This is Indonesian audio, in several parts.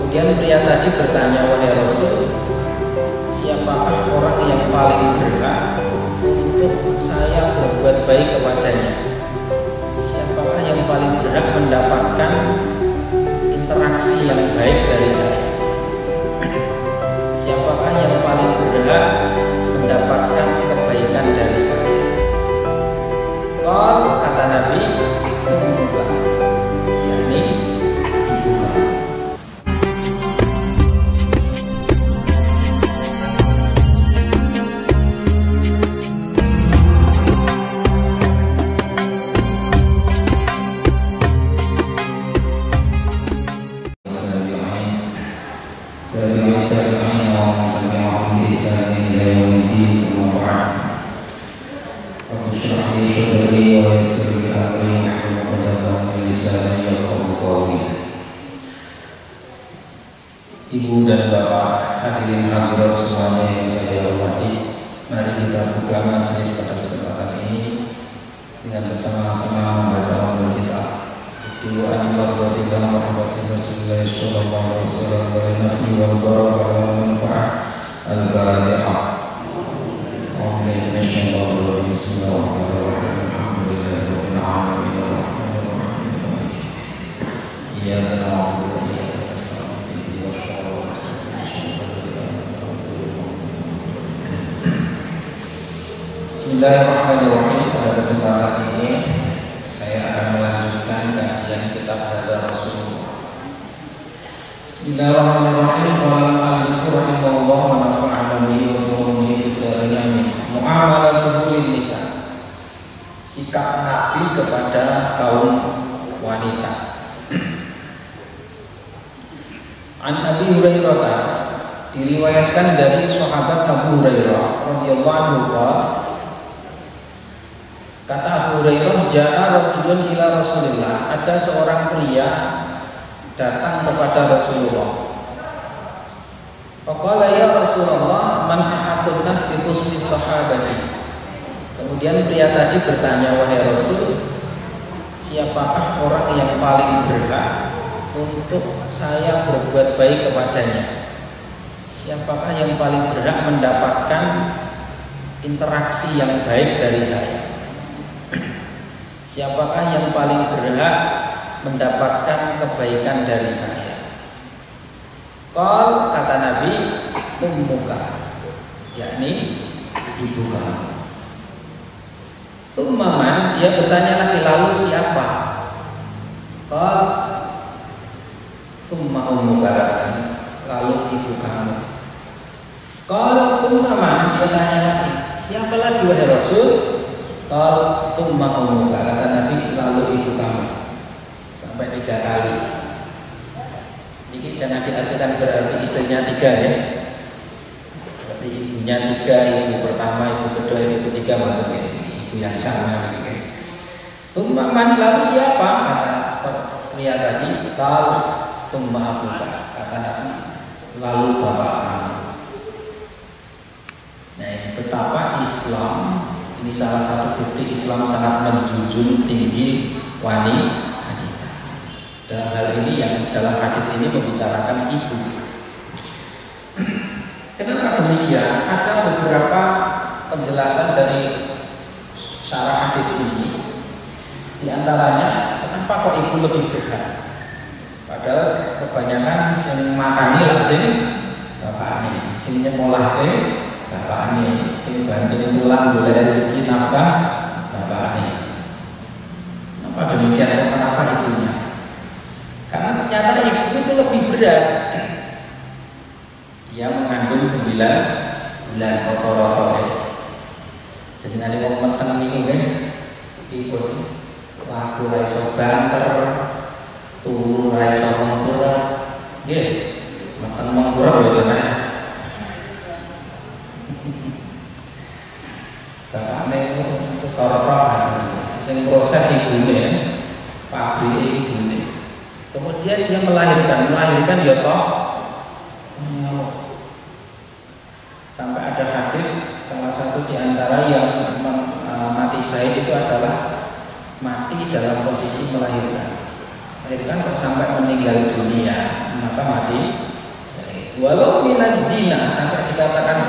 Kemudian pria tadi bertanya, wahai Rasul, siapakah orang yang paling berhak untuk saya berbuat baik kepadanya? Siapakah yang paling berhak mendapatkan interaksi yang baik dari saya? Siapakah yang paling berhak mendapatkan kebaikan dari saya? Kata Nabi, ummuka, yakni ibuka. Ibu dan bapak, hadirin hadirat semuanya yang saya hormati, mari kita buka majelis pada kesempatan ini dengan bersama-sama membaca Al-Quran. Doa Alhamdulillah Muhammadin Rasulullah sallallahu alaihi wasallam wa nafi wal barakah wal manfaah. Al-Fatihah. Amin. Bismillahirrahmanirrahim. Alhamdulillahirabbil alamin. Arrahmanirrahim. Iyyaka na'budu wa iyyaka nasta'in. Bismillahirrahmanirrahim. Pada kesempatan ini saya akan melanjutkan kajian kitab Hadza Rasulullah. Bismillahirrahmanirrahim. Al-mu'allif rahimahullah wa nafa'ana bihi wa bihi fid dharain. Muamalatul nisa. Sikap Nabi kepada kaum wanita. An Abi Hurairah, diriwayatkan dari sahabat Abu Hurairah radhiyallahu anhu, kata Abu Hurairah, ja'a rajulun ila Rasulillah, ada seorang pria datang kepada Rasulullah. Faqala ya Rasulullah, man ahaddun nas bi husni sahabati. Kemudian pria tadi bertanya, wahai Rasul, siapakah orang yang paling berhak untuk saya berbuat baik kepadanya? Siapakah yang paling berhak mendapatkan interaksi yang baik dari saya? Siapakah yang paling berhak mendapatkan kebaikan dari saya? Kata Nabi, ummuka, yakni ibu kamu. Tsumma, dia bertanya lagi, lalu siapa? Tsumma ummuka, lalu ibu kamu. Tsumma, dia tanya lagi, siapa lagi wahai Rasul? Tsumma ummuka, kata Nabi, lalu ibu kamu. Sampai 3 kali. Ini jangan diartikan berarti istrinya 3 ya. Berarti ibunya 3, ibu pertama, ibu kedua, ibu ketiga, maksudnya ibu yang sama. Tsumma man, lalu siapa? Kata pria tadi, tsumma abuka, kata Nabi, lalu bapak kamu. Nah, ini betapa Islam, ini salah satu bukti Islam sangat menjunjung tinggi wanita. Dalam hal ini, yang dalam hadis ini membicarakan ibu. Kenapa demikian? Ada beberapa penjelasan dari syarah hadis ini. Di antaranya, kenapa kok ibu lebih berhak? Padahal kebanyakan sing makani langsung bapak ini, sing nyekolah bapak ini, sing bantu pulang boleh rezeki nafkah bapak ini. Kenapa demikian? Kenapa ibunya? Karena ternyata ibu itu lebih berat. Dia mengandung 9 bulan rata-rata. Jadi nanti mau meteng niku nggih, ibu laku ra iso banter, turu ra iso mengkurang. Nggih, meteng mengkurang ya tenan. Bapakne setor-toran sing proses ibune, pabrik ibune. Kemudian dia melahirkan ya toh. Sampai ada hadis, salah satu di antara yang mati syahid itu adalah mati dalam posisi melahirkan. melahirkan kok sampai meninggal dunia maka mati syahid. Walau minaz zina, sampai dikatakan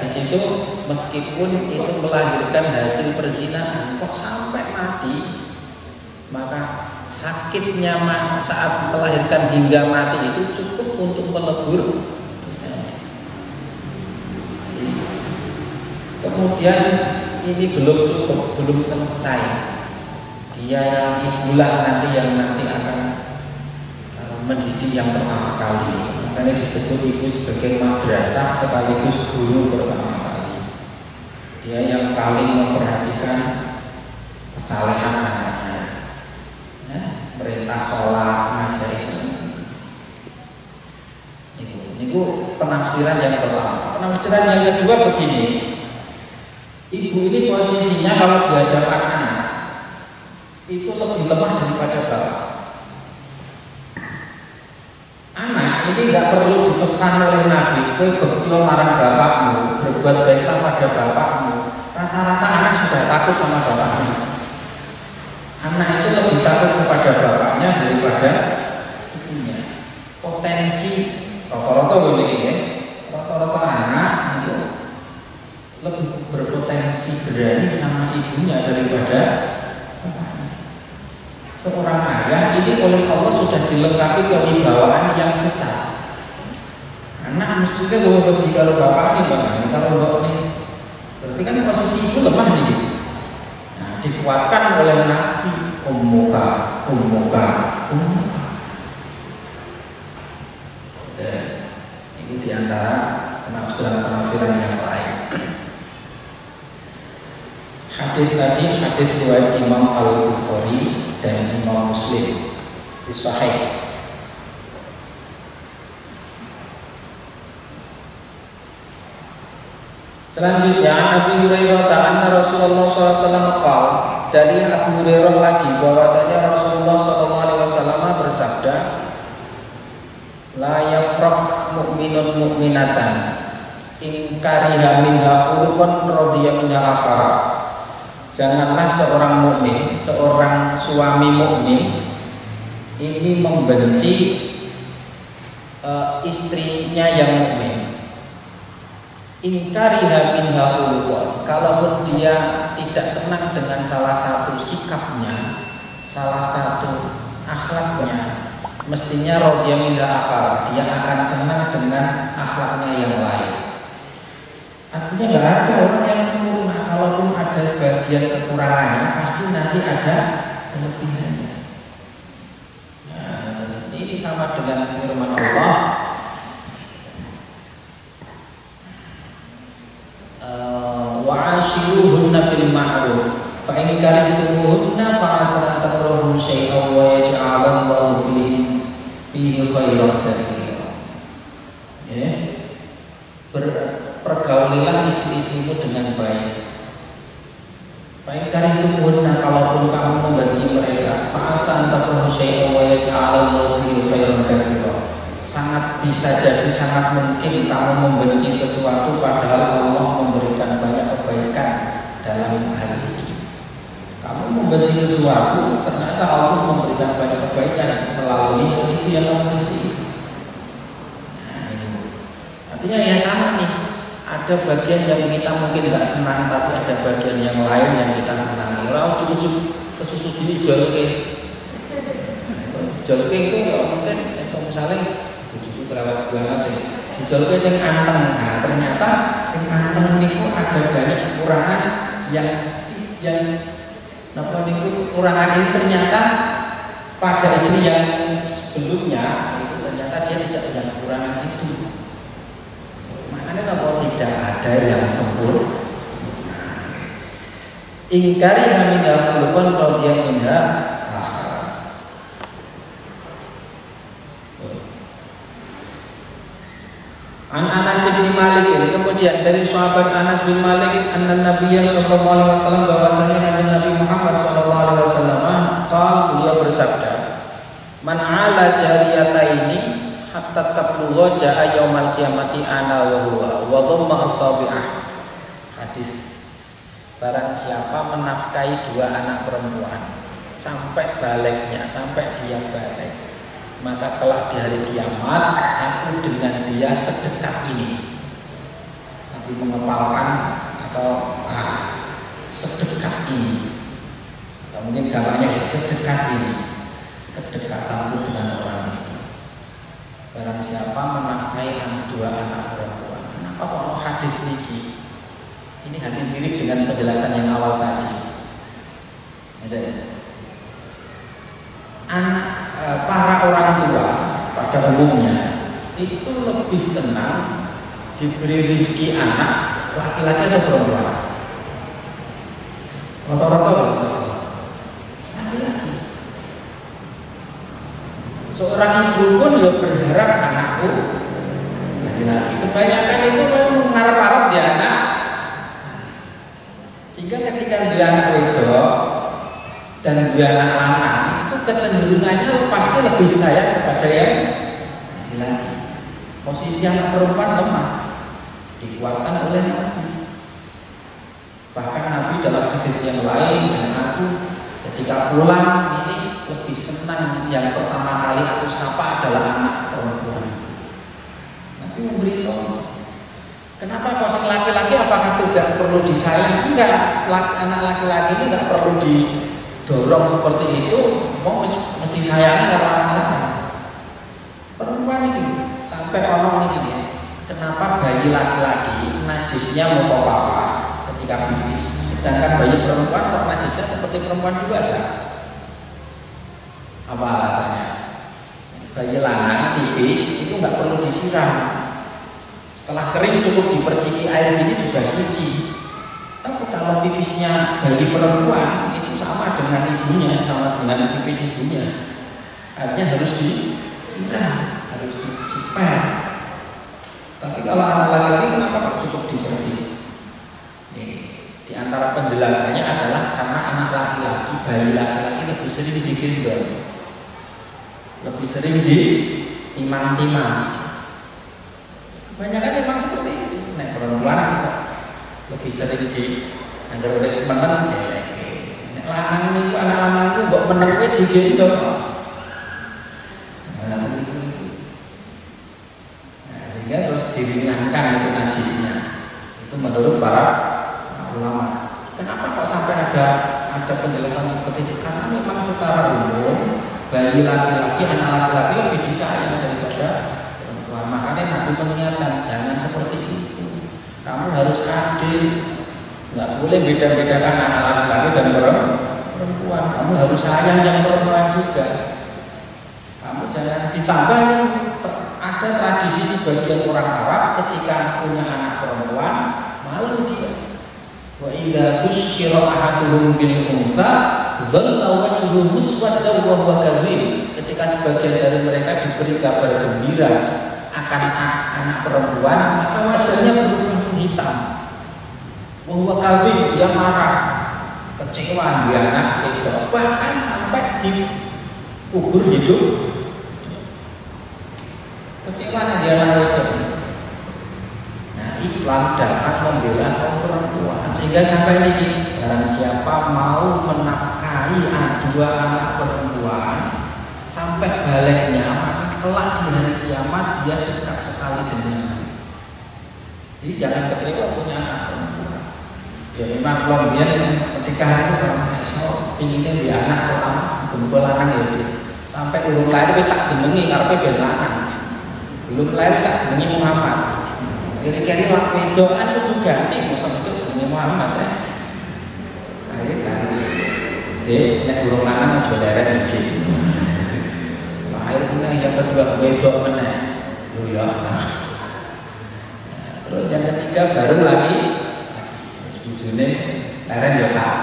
di situ meskipun itu melahirkan hasil perzinahan kok sampai mati, maka sakitnya saat melahirkan hingga mati itu cukup untuk melebur dosanya. Kemudian ini belum cukup, belum selesai. Dia yang ibulah nanti yang nanti akan mendidik yang pertama kali. Makanya disebut ibu sebagai madrasah sekaligus guru pertama kali. Dia yang paling memperhatikan kesalehan anaknya. Perintah sholat, ngajari sholat. Ini penafsiran yang pertama. Penafsiran yang kedua begini. Ibu ini posisinya kalau di hadapan anak itu lebih lemah daripada bapak. Anak ini nggak perlu dipesan oleh Nabi, kowe bektio marang bapakmu, berbuat baiklah pada bapakmu. Rata-rata anak sudah takut sama bapaknya. Anak itu lebih takut kepada bapaknya daripada ibunya. Potensi rata-rata begini ya, rata-rata anak itu lebih berpotensi berani sama ibunya daripada bapaknya. Seorang ayah ini oleh Allah sudah dilengkapi kewibawaan yang besar. Anak mestinya lebih benci kalau bapak ini bapaknya, kalau bapak ini berarti kan posisi ibu lemah nih. Nah, dikuatkan oleh Nabi, ummuka. Ini diantara penafsiran yang lain. Hadis tadi hadis riwayat Imam Al-Bukhari dan Imam Muslim di Sahih. Selanjutnya Abu Hurairah ta'ala Rasulullah SAW qala, dari Abu Hurairah lagi bahwasanya Rasulullah SAW bersabda, la yafraq mu'minun mu'minatan in kariha minha khuluqan radiya minha akhara. Janganlah seorang mukmin, seorang suami mukmin ini membenci istrinya yang mukmin. In kariha minha khuluqan, kalaupun dia tidak senang dengan salah satu sikapnya, salah satu akhlaknya, mestinya radiya minha akhara, dia akan senang dengan akhlaknya yang lain. Artinya nggak ada orang yang sempurna. Kalaupun ada bagian kekurangannya, pasti nanti ada kelebihannya. Nah, ini sama dengan firman Allah, wa ashiruhunna bil ma'ruf fa in karihtumuhunna fa asa an takrahu shay'an wa yaj'ala Allahu fihi khairan katsiran. Pergaulilah istri-istrimu dengan baik. Fa'in karihtumuhunna, kalaupun kamu membenci mereka, fa'asa an takrahu syai'an wa yaj'ala Allahu fihi khairan katsiran. Sangat bisa jadi, sangat mungkin kamu membenci sesuatu padahal Allah memberikan banyak kebaikan dalam hal itu. Kamu membenci sesuatu, ternyata Allah memberikan banyak kebaikan melalui hal itu yang kamu benci. Nah, ini artinya ya sama nih. Ada bagian yang kita mungkin nggak senang, tapi ada bagian yang lain yang kita senangi. Kalau cukup kesusu dijolke itu ya mungkin itu misalnya cukup terawat banget ya, dijolke sing anteng. Nah, ternyata sing anteng itu ada banyak kekurangan yang napa niku kekurangan ini ternyata pada istri yang sebelumnya itu ternyata dia tidak punya kekurangan itu. Kalau tidak ada yang sempurna. Ingkari minha khuluqan radiya minha akhara. An Anas bin Malik, kemudian dari sahabat Anas bin Malik, anna Nabiya sallallahu alaihi wasallam, bahwasanya Nabi Muhammad sallallahu alaihi wasallam beliau bersabda, man ala jariyataini hatta tablugha jaa yaumal qiyamati ana wa huwa wa dhamma asabi'ah. Hadis, barang siapa menafkahi dua anak perempuan sampai baliknya, sampai dia balik, maka kelak di hari kiamat aku dengan dia sedekat ini. Nabi mengepalkan atau sedekat ini, atau mungkin gambarnya sedekat ini, kedekatanku dengan orang ini. Barang siapa menafkahi dua anak perempuan. Kenapa kok hadis ini? Ini hampir mirip dengan penjelasan yang awal tadi. Para orang tua pada umumnya itu lebih senang diberi rezeki anak laki-laki atau perempuan. Rata-rata laki-laki. Seorang ibu pun ya berharap anakku laki-laki. Kebanyakan itu mengharap-harap dia anak. Sehingga ketika dia anak itu dan dia anak lanang itu kecenderungannya pasti lebih sayang kepada yang laki-laki. Posisi anak perempuan lemah dikuatkan oleh Nabi. Bahkan Nabi dalam hadis yang lain, dan aku ketika pulang ini lebih senang yang pertama kali aku sapa adalah anak perempuan. Nabi memberi contoh. Kenapa kok laki-laki apakah tidak perlu disayang? Enggak, anak laki-laki ini enggak perlu didorong seperti itu, mau mesti sayang karena anak-anak. Perempuan ini sampai orang ini ya. Kenapa bayi laki-laki najisnya mukhafafah ketika pipis, sedangkan bayi perempuan kok najisnya seperti perempuan juga sah? Apa alasannya? Bayi lanang pipis itu nggak perlu disiram. Setelah kering cukup diperciki air ini sudah suci. Tapi kalau pipisnya bayi perempuan itu sama dengan ibunya, sama dengan pipis ibunya, artinya harus disiram, harus disiper. Tapi kalau anak laki-laki kenapa kok cukup diperciki? Di antara penjelasannya adalah karena anak laki-laki, bayi laki-laki lebih sering digendong, lebih sering ditimang-timang. Kebanyakan memang seperti itu. Nek perempuan lebih sering agar oleh semeneng deleke. Nek lanang niku anak lanang niku kok meneng kowe digendong. Sehingga terus diringankan itu najisnya. Itu menurut para ulama. Kenapa kok sampai ada penjelasan seperti itu? Karena memang secara umum bayi laki-laki, anak laki-laki lebih disayang daripada perempuan. Makanya Nabi mengingatkan jangan seperti itu. Kamu harus adil. Nggak boleh beda-bedakan anak laki-laki dan perempuan. Kamu harus sayang yang perempuan juga. Kamu jangan ditambah nih. Ada tradisi sebagian orang Arab ketika punya anak perempuan malu dia. Wa idza busyira ahaduhum bil unsa dhalla wajhuhu muswaddan wa huwa kadzib. Ketika sebagian dari mereka diberi kabar gembira akan anak perempuan, maka wajahnya berubah hitam. Wa huwa kadzib, dia marah, kecewa dia anak itu, bahkan sampai dikubur hidup. Kecewa dia anak itu. Nah, Islam datang membela kaum perempuan sehingga sampai ini barang siapa mau menafkahi dua anak perempuan sampai baliknya, maka kelak di hari kiamat dia dekat sekali dengan. Jadi jangan kecewa punya anak perempuan. Ya memang kemudian pernikahan itu kalau inginnya di anak pertama kumpul anak ya sampai urung lahir wis tak jenengi karepe ben lanang. Belum lahir tak jenengi Muhammad. Kira-kira waktu doan itu juga ganti masa itu jenengi Muhammad ya. Ayo ganti. Dek nek urung lanang aja lerek iki. Lahir punya yang kedua wedok meneh. Lho ya. Terus yang ketiga baru lagi bojone leren ya Kak.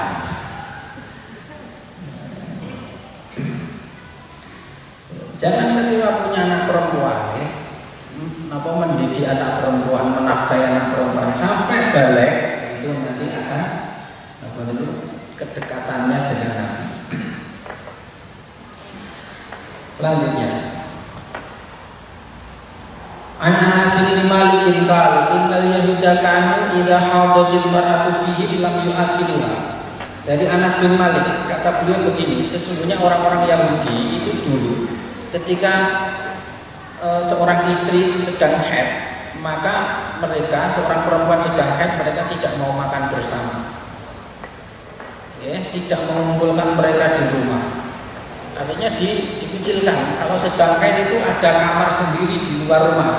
Jangan kecewa punya anak perempuan ya. Apa mendidik anak perempuan, menafkahi anak perempuan sampai balik itu nanti akan apa itu kedekatannya dengan Nabi. Selanjutnya An Anas bin Malik qala innal yahuda kanu idza hadatil mar'atu fihi lam yu'akiluha Dari Anas bin Malik, kata beliau begini, sesungguhnya orang-orang Yahudi itu dulu ketika seorang istri sedang haid, maka mereka, seorang perempuan sedang haid, mereka tidak mau makan bersama, ya, tidak mengumpulkan mereka di rumah. Artinya dikucilkan. Kalau sedang haid itu ada kamar sendiri di luar rumah.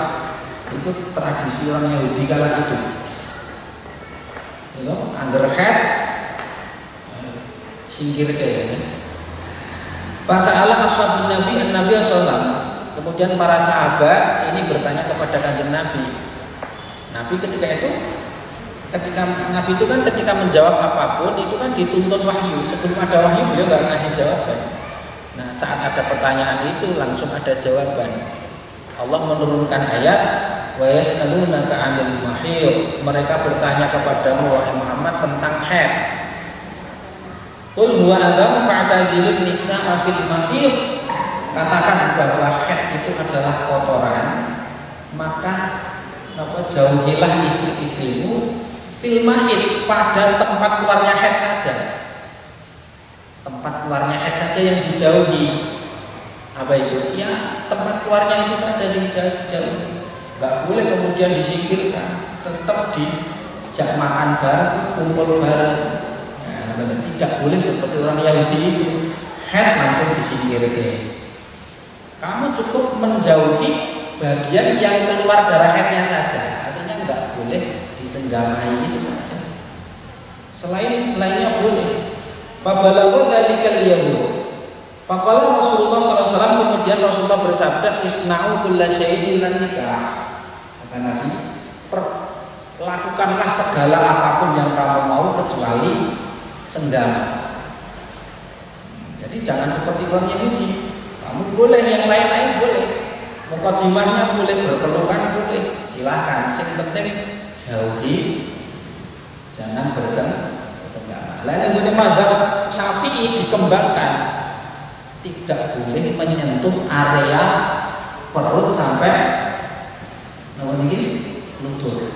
Itu tradisi orang Yahudi kala itu. Angger haid singkir kayaknya. Fasa'ala ashabun Nabi an-Nabi sallallahu. Kemudian para sahabat ini bertanya kepada Kanjeng Nabi. Nabi ketika Nabi itu kan ketika menjawab apapun itu kan dituntun wahyu. Sebelum ada wahyu beliau nggak ngasih jawaban. Nah, saat ada pertanyaan itu langsung ada jawaban. Allah menurunkan ayat wa yas'alunaka 'anil mahid. Mereka bertanya kepadamu wahai Muhammad tentang haid. Qul huwa adzam fa'tazilun nisaa fil mahid. Katakan bahwa haid itu adalah kotoran, maka jauhilah istri-istrimu fil mahid, pada tempat keluarnya haid saja. Tempat keluarnya haid saja yang dijauhi. Apa itu? Ya, tempat keluarnya itu saja yang dijauhi. Enggak boleh kemudian disingkirkan, tetap dijak makan bareng, kumpul bareng. Tidak boleh seperti orang Yahudi itu haid langsung disingkirkan. Kamu cukup menjauhi bagian yang keluar darah haidnya saja. Artinya enggak boleh disenggamai itu saja. Selain lainnya boleh. Fabalagha dzalikal yahud. Faqala Rasulullah SAW, kemudian Rasulullah bersabda isna'u kulla syai'in lan nikah. Kata Nabi, lakukanlah segala apapun yang kamu mau kecuali senggama. Jadi jangan seperti orang Yahudi. Kamu boleh, yang lain-lain boleh. Mukadimahnya boleh, berpelukan boleh. Silahkan. Yang penting jauhi, jangan bersenggama. Lain yang mazhab Syafi'i dikembangkan, tidak boleh menyentuh area perut sampai lutut.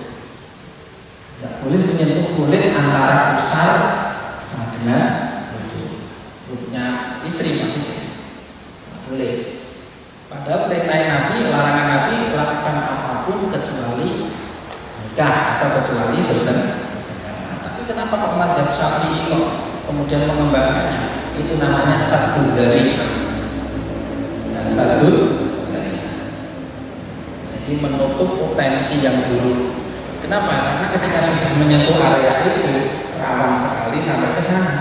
Tidak boleh menyentuh kulit antara pusar dengan lututnya istri maksudnya. Tidak boleh. Padahal perintah Nabi, larangan Nabi, lakukan apapun kecuali nikah atau kecuali bersenggama. Tapi kenapa kok mazhab Syafi'i kok kemudian mengembangkannya? Itu namanya saddu dzari'ah. Saddu dzari'ah. Jadi menutup potensi yang buruk. Kenapa? Karena ketika sudah menyentuh area itu rawan sekali sampai ke sana.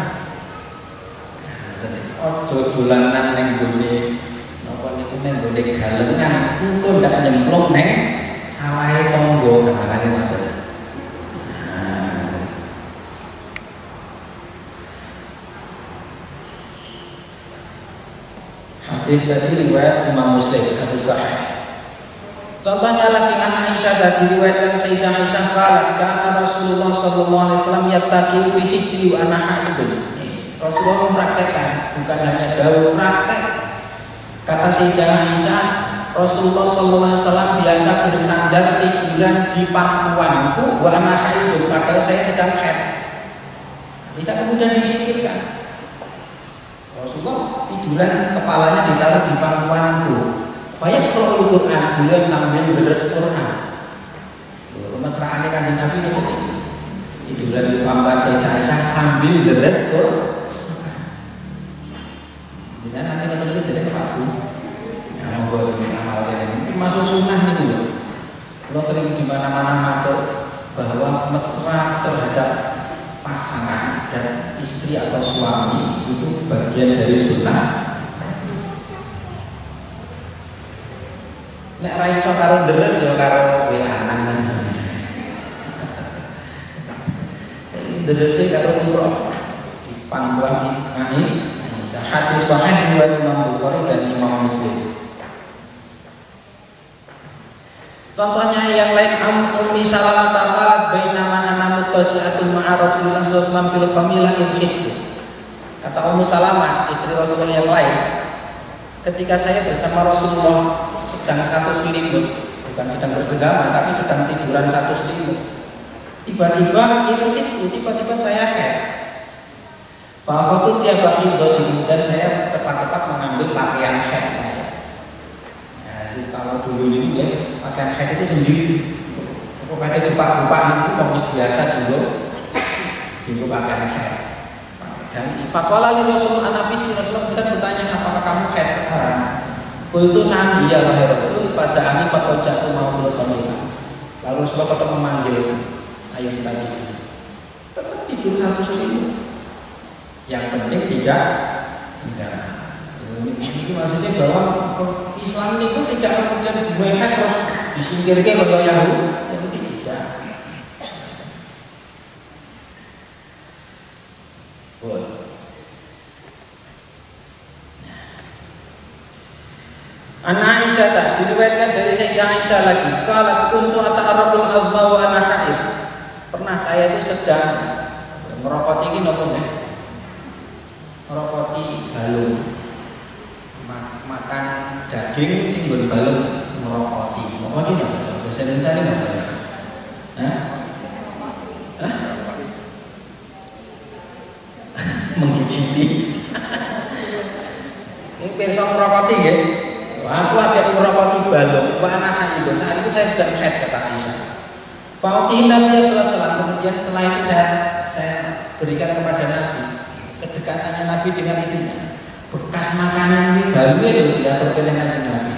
Ojo dolanan neng gone napa niku neng gone galengan, engko ndak nyemplung neng sawahe tangga gambarane ngoten. Hadis tadi riwayat Imam Muslim, hadis sahih. Contohnya lagi an Aisyah dari riwayatkan Sayyidah Aisyah qalat kana Rasulullah sallallahu alaihi wasallam yattaqi fi hijri wa ana haidun. Rasulullah mempraktekkan, bukan hanya dawuh, praktek. Kata Sayyidah Aisyah, Rasulullah sallallahu alaihi wasallam biasa bersandar tiduran di pangkuanku wa ana haidun, padahal saya sedang haid. Tidak kemudian disingkirkan. Rasulullah tiduran, kepalanya ditaruh di pangkuanku. Fayaqra'ul Qur'an, beliau sambil deres Quran. Kemesraane Kanjeng Nabi itu tiduran di pangkuan Sayyidah Aisyah sambil deres Quran. Jadi nanti kata-kata jadi Pak Bu, yang mau gue amal ini termasuk sunnah nih dulu. Kalau sering di mana-mana matur bahwa mesra terhadap pasangan dan istri atau suami itu bagian dari sunnah. Nek ra iso karo deres ya karo weanan. Derese karo umroh di pangkuan ini. Hadis sahih riwayat Imam Bukhari dan Imam Muslim. Contohnya yang lain Ummi Salamah qalat bainama ana muttaji'atun ma'a Rasulullah sallallahu alaihi wasallam fil khamilah in khittu. Kata Ummu Salamah, istri Rasulullah yang lain, ketika saya bersama Rasulullah sedang satu selimut, bukan sedang bersenggama tapi sedang tiduran satu selimut. Tiba-tiba in khittu, tiba-tiba saya haid. Fakhatu siyaba khidati, kemudian saya cepat-cepat mengambil pakaian haid saya. Nah, itu kalau dulu ini ya pakaian haid itu sendiri. Aku pakai lupa itu bagus biasa dulu. Itu pakaian haid. Ganti. Faqala li Rasul anafisti, Rasulullah kemudian bertanya, apakah kamu haid sekarang? Qultu na'am ya wahai Rasul, fada'ani fatajatu ma'fil khamila. Lalu Rasulullah tetap memanggil, ayo kita tidur. Tetap tidur satu selimut. Yang penting tidak sembarangan. Ini maksudnya bahwa Islam itu tidak kemudian mereka terus disingkirkan oleh Yahudi, tidak. An Aisyah tak diriwayatkan dari Sayyidah Aisyah lagi. Qalat kuntu ata'arrabul azma wa ana haid. Pernah saya itu sedang merokoti ini nopo nggih? Merokoti balung. Makan daging sing nggon balung merokoti. Merokoti napa? Bahasa Indonesia ini napa? Hah? Hah? Menggigiti. Ini pirsa merokoti nggih. Aku agak merokoti balung, wa ana haidun. Saat itu saya sedang haid, kata Aisyah. Fa'uti Nabi sallallahu alaihi wasallam. Kemudian setelah itu saya berikan kepada Nabi kedekatannya Nabi dengan istrinya. Bekas makanan ini balung itu diatur dengan kanjeng Nabi.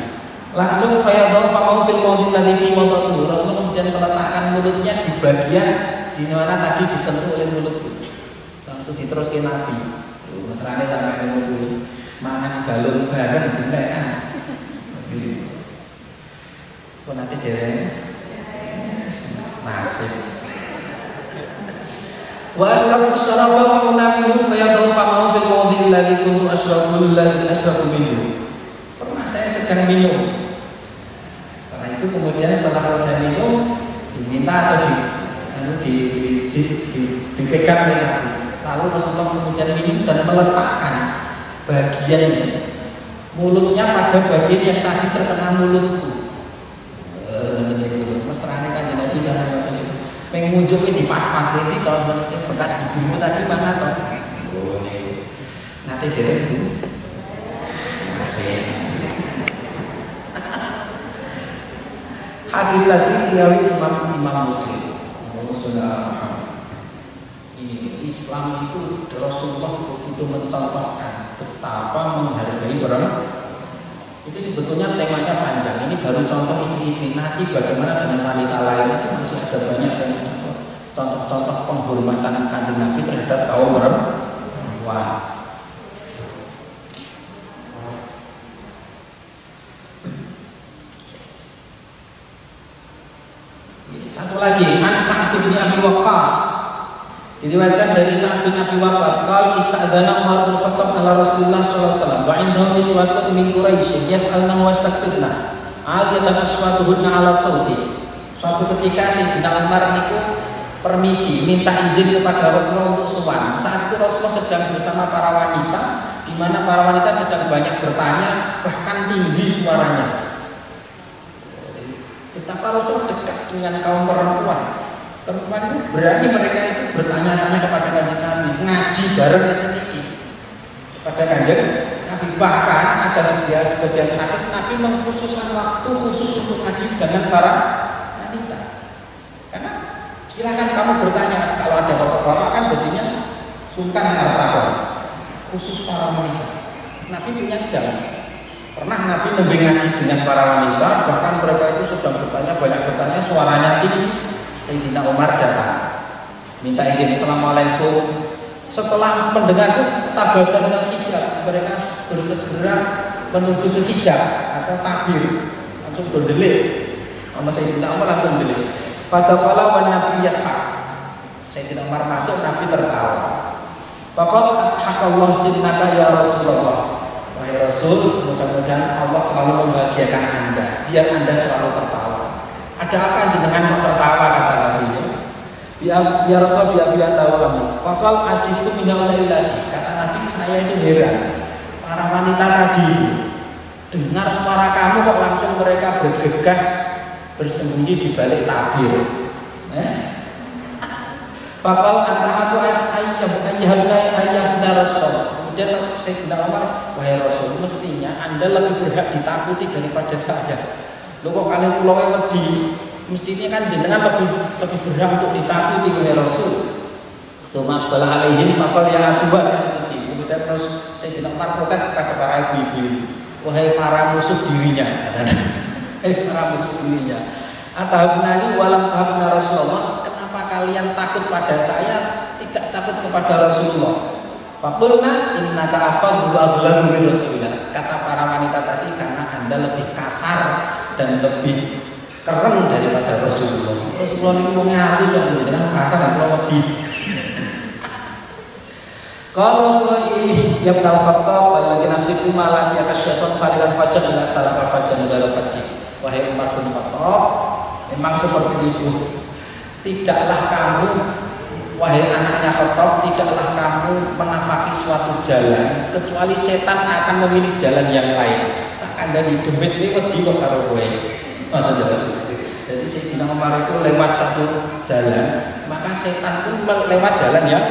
Langsung fayadhu fa'u fil mawdil ladzi fi wadatu. Rasulullah kemudian meletakkan mulutnya di bagian di mana tadi disentuh oleh mulutku. Langsung diteruskan Nabi. Mesrane sampai ngomong mangan balung bareng gentekan. Kok nanti dereng masih. Wa asrabu syaraba wa unamilu fayadhu fa'u fil mawdil ladzi kuntu ashrabu minhu. Pernah saya sedang minum. Setelah itu kemudian setelah selesai minum diminta atau dipegang oleh Nabi. Lalu Rasulullah kemudian minum dan meletakkan bagian mulutnya pada bagian yang tadi terkena mulutku. Mesrane kanjeng Nabi sallallahu alaihi wasallam. Mengunjungi di pas-pas ini kalau bekas bibimu tadi mana toh? Oh ini. Nanti dereng Bu. Masih. Hadis tadi diriwayatkan Imam Muslim. Ini Islam itu Rasulullah itu mencontohkan betapa menghargai orang. Itu sebetulnya temanya panjang. Ini baru contoh istri-istri. Nanti bagaimana dengan wanita lain itu masih ada banyak contoh-contoh penghormatan kanjeng Nabi terhadap kaum perempuan. Satu lagi, An Sa'd bin Abi Waqqas. Diriwayatkan dari Sa'd bin Abi Waqqas, qala ista'dzana Umar bin Khattab ala Rasulullah sallallahu alaihi wasallam wa indahu niswatun min Quraisy yas'alna wa yastaghfirna aliyatan aswatuhunna ala sauti. Suatu ketika Sayyidina Umar niku permisi minta izin kepada Rasulullah untuk sowan. Saat itu Rasulullah sedang bersama para wanita, di mana para wanita sedang banyak bertanya, bahkan tinggi suaranya. Betapa Rasul dekat dengan kaum perempuan. Perempuan itu berani mereka itu bertanya-tanya kepada kanjeng Nabi, ngaji bareng ini kepada kanjeng Nabi. Bahkan ada sebagian hadis Nabi mengkhususkan waktu khusus untuk ngaji dengan para wanita. Karena silakan kamu bertanya, kalau ada bapak-bapak kan jadinya sungkan harta khusus para wanita. Nabi punya jam. Pernah Nabi memberi ngaji dengan para wanita, bahkan mereka itu sudah bertanya, banyak bertanya, suaranya tinggi. Sayyidina Umar datang, minta izin, assalamualaikum. Setelah mendengar itu tabadan dan hijab, mereka bersegera menuju ke hijab atau takbir, langsung berdelik. Sama Sayyidina Umar langsung berdelik. Fadakhala wa Nabi yadhak. Sayyidina Umar masuk, Nabi tertawa. Faqala haqqallahu sinnaka ya Rasulullah. Wahai Rasul, mudah-mudahan Allah selalu membahagiakan Anda, biar Anda selalu tertawa. Ada apa jenengan mau tertawa, kata Nabi? Ya Rasul, biar tahu kami. Faqal ajibtu min lagi. Kata Nabi, saya itu heran. Para wanita tadi itu dengar suara kamu kok langsung mereka bergegas bersembunyi di balik tabir. Fakal antahaku ayyabna Rasulullah. Kemudian Sayyidina Umar, wahai Rasul, mestinya Anda lebih berhak ditakuti daripada saya. Lho kok kalian pulau wedi, mestinya kan jenengan lebih berhak untuk ditakuti wahai Rasul. Tsumma bala alaihim faqal ya atubat anfusi. Kemudian terus Sayyidina Umar protes kepada para ibu-ibu, wahai para musuh dirinya, katanya. Para musuh dirinya. Atahabnani walam tahabna Rasulullah. Kenapa kalian takut pada saya, tidak takut kepada Rasulullah? Faqulna innaka afadhu aghladu min Rasulillah. Kata para wanita tadi, karena Anda lebih kasar dan lebih keren daripada Rasulullah. Rasulullah ini ngomongnya halus, jenengan kasar dan kalau wedi. Kalau Rasulullah ini ya Ibnu Khattab lagi nafsiku malah dia kasyaitan salilan fajar ila salaka fajar ila fajr. Wahai Umar bin Khattab, memang seperti itu. Tidaklah kamu, wahai anaknya Khattab, tidaklah kamu menapaki suatu jalan kecuali setan akan memilih jalan yang lain. Tak kandani demit ini wedi kok karo kowe. Jadi Sayyidina Umar itu lewat satu jalan, maka setan pun lewat jalan yang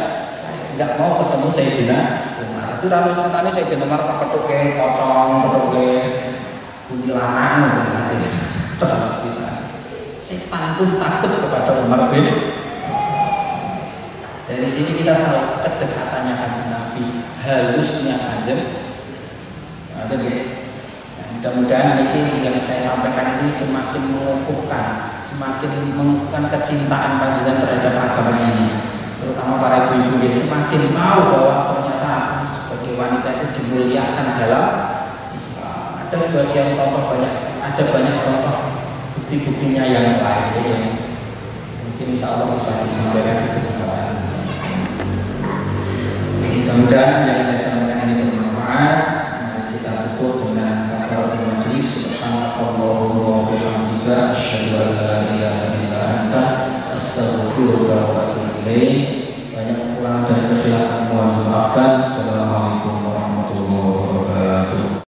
nggak mau ketemu Sayyidina Umar. Itu rame ceritanya Sayyidina Umar petuke pocong, petuke kuntilanak gitu nanti. Cerita. Setan pun takut kepada Umar bin. Dari sini kita tahu kedekatannya Kanjeng Nabi, halusnya Kanjeng. Mudah-mudahan ini yang saya sampaikan ini semakin mengukuhkan kecintaan panjenengan terhadap agama ini. Terutama para ibu-ibu yang semakin tahu bahwa ternyata sebagai wanita itu dimuliakan dalam Islam. Ada sebagian contoh ada banyak contoh bukti-buktinya yang lain yang mungkin insya Allah bisa disampaikan di kesempatan. Mudah-mudahan yang saya sampaikan ini bermanfaat. Mari kita tutup dengan kafaratul majlis. Subhanallah wa bihamdika asyhadu an la ilaha illa anta astaghfiruka wa atubu ilaik. Banyak kekurangan dan kekhilafan mohon dimaafkan. Assalamualaikum.